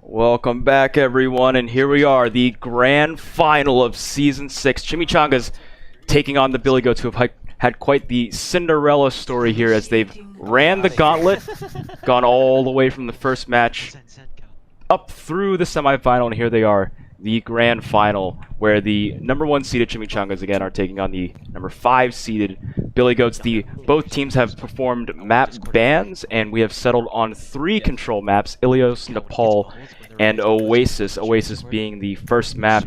Welcome back, everyone, and here we are, the grand final of Season 6. Chimichangas taking on the Billy Goats, who have had quite the Cinderella story here as they've ran the gauntlet, gone all the way from the first match up through the semifinal, and here they are, the grand final, where the #1 seeded Chimichangas again are taking on the #5 seeded Billy Goats. Both teams have performed map bans, and we have settled on 3 control maps: Ilios, Nepal, and Oasis. Oasis being the first map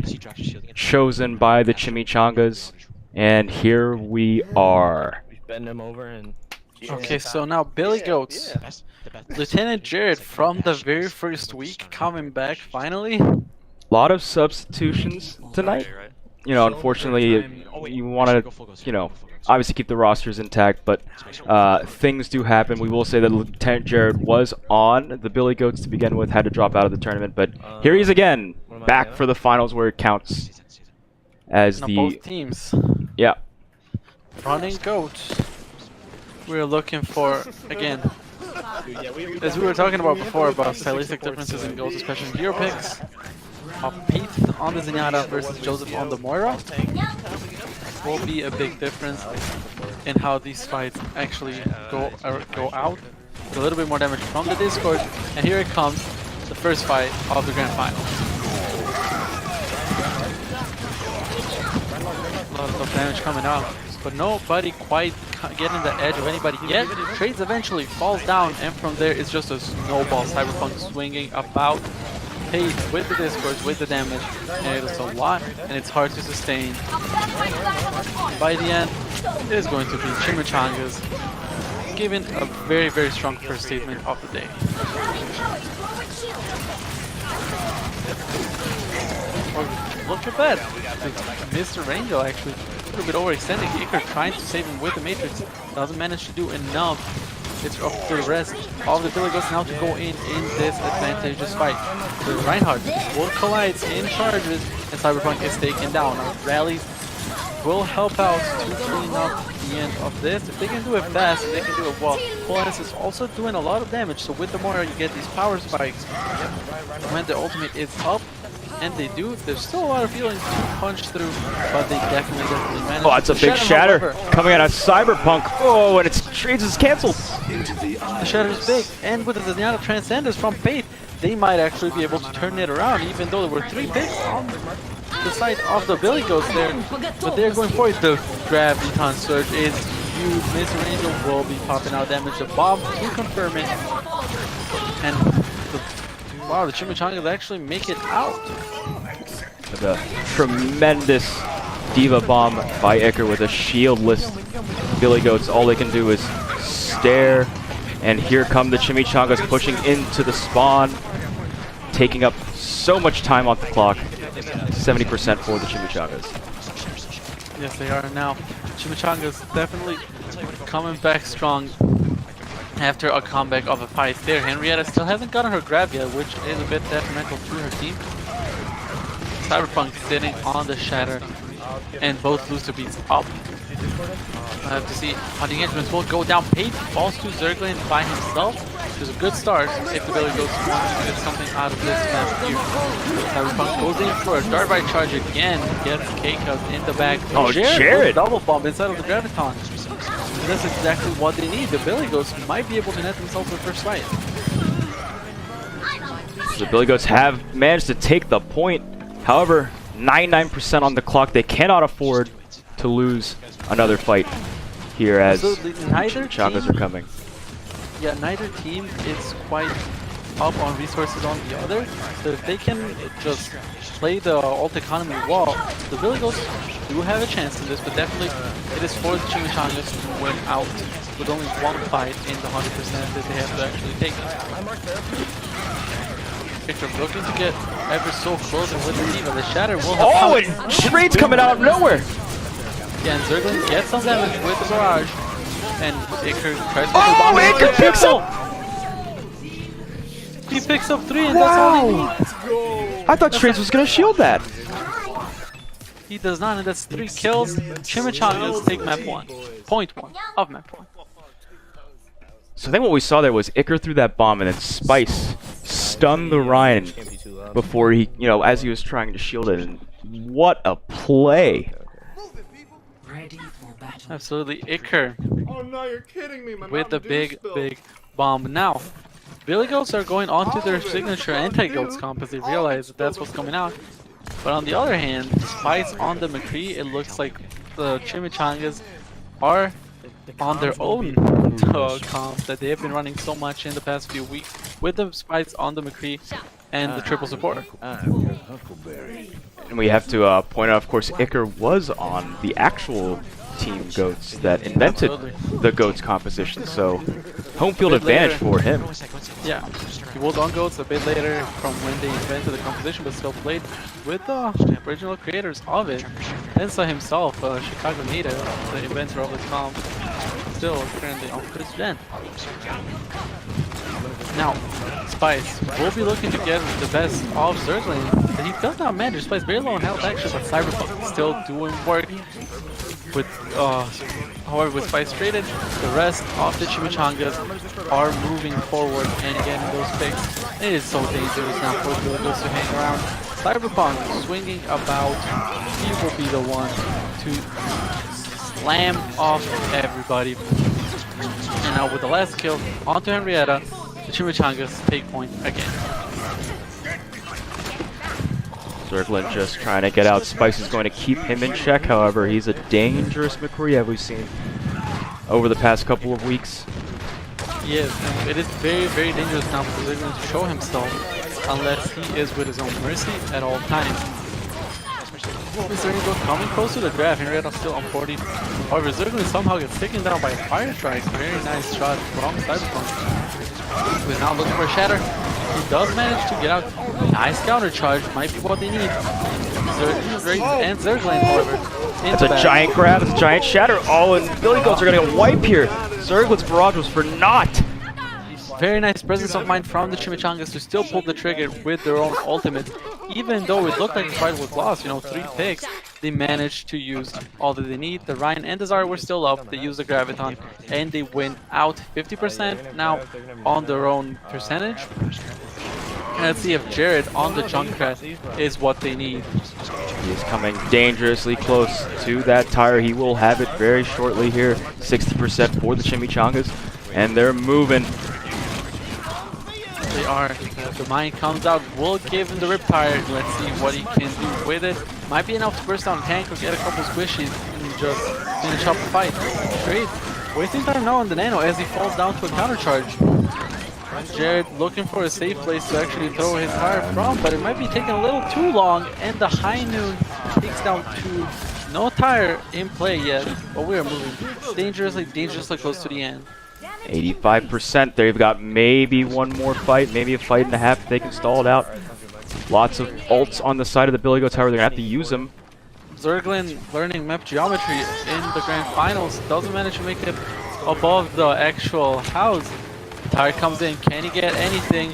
chosen by the Chimichangas. And here we are. Okay, so now Billy Goats. Lieutenant Jared from the very first week coming back finally. A lot of substitutions tonight. You know, unfortunately, you want to, you know, obviously keep the rosters intact, but things do happen. We will say that Lieutenant Jared was on the Billy Goats to begin with, had to drop out of the tournament, but here he is again, back for the finals where it counts as the... both teams. Yeah. Running Goats. We're looking for, again, as we were talking about before, about stylistic differences in Goats, especially in hero picks. Pete on the Zenyatta versus Joseph on the Moira will be a big difference in how these fights actually go out. With a little bit more damage from the Discord, and here it comes, the first fight of the grand final. A lot of damage coming out, but nobody quite getting the edge of anybody yet. Trades eventually falls down, and from there it's just a snowball. Cyberpunk swinging about. Pate with the discords, with the damage, and it's a lot, and it's hard to sustain. By the end, it is going to be Chimichangas giving a very, very strong first statement of the day. Oh, look at that! Mr. Angel actually a little bit overextending. Iker trying to save him with the Matrix, doesn't manage to do enough. It's up to the rest of the Billy Goats now to go in this advantageous fight. The Reinhardt will collide in charges, and Cyberpunk is taken down. Rallies will help out to clean up the end of this. If they can do it fast, they can do it well. Polanus is also doing a lot of damage, so with the Moira you get these power spikes. When the ultimate is up, and they do, there's still a lot of feeling to punch through, but they definitely manage. Oh, it's a big shatter coming out of Cyberpunk. Oh, and its trades is cancelled. The shatter is big, and with the Zenyatta Transcendence from Faith, they might actually be able to turn it around, even though there were 3 picks on the side of the Billy Goats there. But they're going for it. The Graviton Surge is huge. Mr. Angel will be popping out damage. The bomb to confirm it. And wow, the Chimichangas actually make it out. With a tremendous Diva Bomb by Iker with a shieldless Billy Goats. All they can do is stare. And here come the Chimichangas pushing into the spawn, taking up so much time off the clock. 70% for the Chimichangas. Yes, they are now. Chimichangas definitely coming back strong after a comeback of a fight there. Henrietta still hasn't gotten her grab yet, which is a bit detrimental to her team. Cyberpunk sitting on the shatter, and both lose to beats up. I have to see how the engagements will go down. Pate falls to Zerglin by himself, which is a good start if the Billy Goats want to get something out of this map here. Cyberpunk goes in for a dart right charge again, gets K-Cubs in the back. Oh, Jared! Double bomb inside of the Graviton. And that's exactly what they need. The Billy Goats might be able to net themselves the first fight. The Billy Goats have managed to take the point. However, 99% on the clock. They cannot afford to lose another fight here as so neither Chimichangas are coming. Yeah, neither team is quite up on resources on the other. So if they can just play the ult economy well, the Billy Goats do have a chance in this, but definitely it is for the Chimichangas to win out with only one fight in the 100% that they have to actually take. Victor looking to get ever so close, and with the Diva, the shatter will have Oh, and Trade's coming out of nowhere! Yeah, and Zerglin gets some damage with the barrage, and Iker tries to Iker picks up! He picks up 3 and that's all he needs. I thought Strains was gonna shield that. He does not, and that's 3 kills. Chimichangas take map 1. Point 1 of map 1. So I think what we saw there was Iker threw that bomb and then Spice stunned the Ryan before he, you know, as he was trying to shield it. And what a play! Absolutely, Iker Oh no, you're kidding me, man. with the big bomb. Now, Billy Goats are going on to their signature anti-Goats comp as they realize that that's what's coming out. But on the other hand, Spice on the McCree, it looks like the Chimichangas are on their own comp that they have been running so much in the past few weeks with the Spice on the McCree and the triple support. And we have to point out, of course, Iker was on the actual Team Goats that invented the Goats composition, so home field advantage for him. Yeah, he was on Goats a bit later from when they invented the composition, but still played with the original creators of it. Ensa himself, Chicago native, the inventor of the comp, still currently on first gen. Now, Spice will be looking to get the best of Zergling. He does not manage. Spice very low in health actually, but Cyberpunk still doing work. With, however, with Spice traded, the rest of the Chimichangas are moving forward and getting those picks. It is so dangerous now for the Billy Goats to hang around. Cyberpunk swinging about. He will be the one to slam off everybody. And now with the last kill onto Henrietta, the Chimichangas take point again. Zerglin just trying to get out. Spice is going to keep him in check, however, he's a dangerous McCree, as we've seen over the past couple of weeks. Yes, and it is very, very dangerous now for Zerglin to show himself unless he is with his own mercy at all times. Zerglin coming close to the draft, Henrietta still on 40. However, Zerglin somehow gets taken down by a fire strike. Very nice shot from Cyberpunk. He's now looking for a shatter. He does manage to get out. Nice counter charge, might be what they need. And Zerglin, however, It's a giant grab, it's a giant shatter. Oh, and Billy Goats are going to get wiped here. Zerglin's barrage was for naught. Very nice presence of mind from the Chimichangas to still pull the trigger with their own ultimate. Even though it looked like the fight was lost, you know, 3 picks, they managed to use all that they need. The Ryan and the Zara were still up, they used the Graviton, and they went out 50% now on their own percentage. And let's see if Jared on the Junkrat is what they need. He's coming dangerously close to that tire. He will have it very shortly here. 60% for the Chimichangas, and they're moving. They are. The mine comes out, will give him the rip tire. Let's see what he can do with it. Might be enough to burst down tank or get a couple squishies and just finish up the fight. Great. Wasting time now on the Nano as he falls down to a counter charge. Jared looking for a safe place to actually throw his tire from, but it might be taking a little too long, and the High Noon takes down 2. No tire in play yet, but we are moving dangerously close to the end. 85%. They've got maybe one more fight, maybe a fight and a half if they can stall it out. Lots of ults on the side of the Billy Goat tower. They're going to have to use them. Zerglin learning map geometry in the grand finals. Doesn't manage to make it above the actual house. Tire comes in. Can he get anything?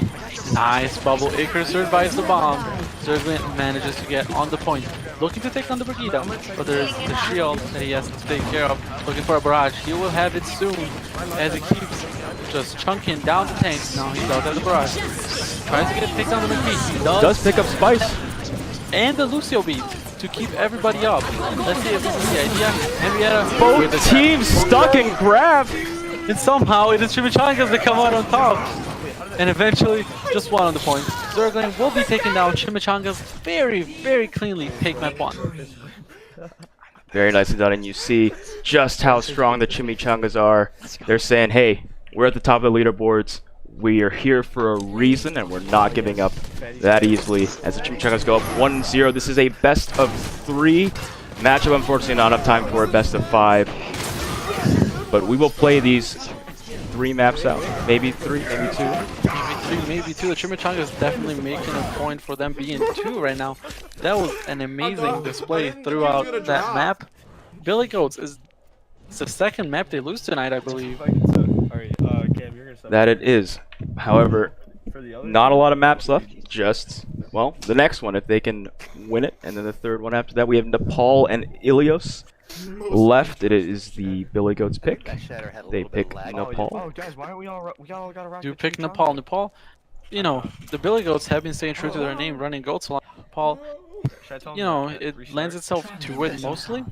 Nice bubble. Iker survives the bomb. Zerglin manages to get on the point. Looking to take on the Brigida, but there's the shield that he has to take care of. Looking for a barrage. He will have it soon as he keeps just chunking down the tanks. Now he's out at the barrage. Tries to get picked on the McCree. He Does pick up Spice. And the Lucio beat to keep everybody up. Let's see if this is the idea. Henrietta. Both teams stuck in grab. And somehow it is Chimichangas that come out on top. And eventually, just one on the point. Zerglin will be taken down. Chimichangas very, very cleanly take map 1. Very nicely done, and you see just how strong the Chimichangas are. They're saying, hey, we're at the top of the leaderboards. We are here for a reason, and we're not giving up that easily. As the Chimichangas go up 1-0, this is a best of 3 matchup. Unfortunately, not enough time for a best of 5. But we will play these 3 maps out. Maybe 3, maybe 2. Maybe 2. The Chimichangas definitely making a point for them being 2 right now. That was an amazing display throughout that map. Billy Goats is the 2nd map they lose tonight, I believe. That it is. However, for the other. Not a lot of maps left. Just, well, the next one if they can win it, and then the third one after that we have Nepal and Ilios left. It is the Billy Goats pick. They pick Nepal. Oh, guys, why aren't we all got around? Do pick Nepal. Nepal, you know, the Billy Goats have been staying true to their name, running goats along Nepal. You know, it lends itself to it mostly.